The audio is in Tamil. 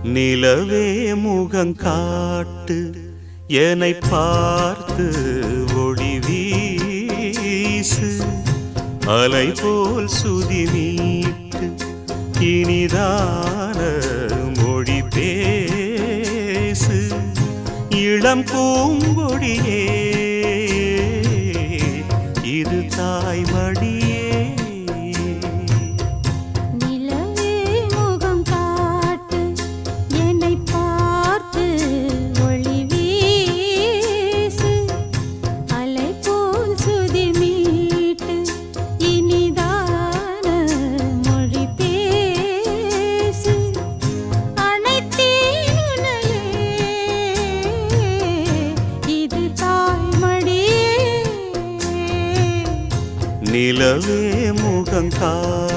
நிலவே முகங்காட்டு என்னை பார்த்து ஒளி வீசு அலை போல் சுதி நீட்டு இனிதான மொழி பேசு இளம் பூங்கொடியே இது தாய்மடியே நிலவே முகங்காட்டு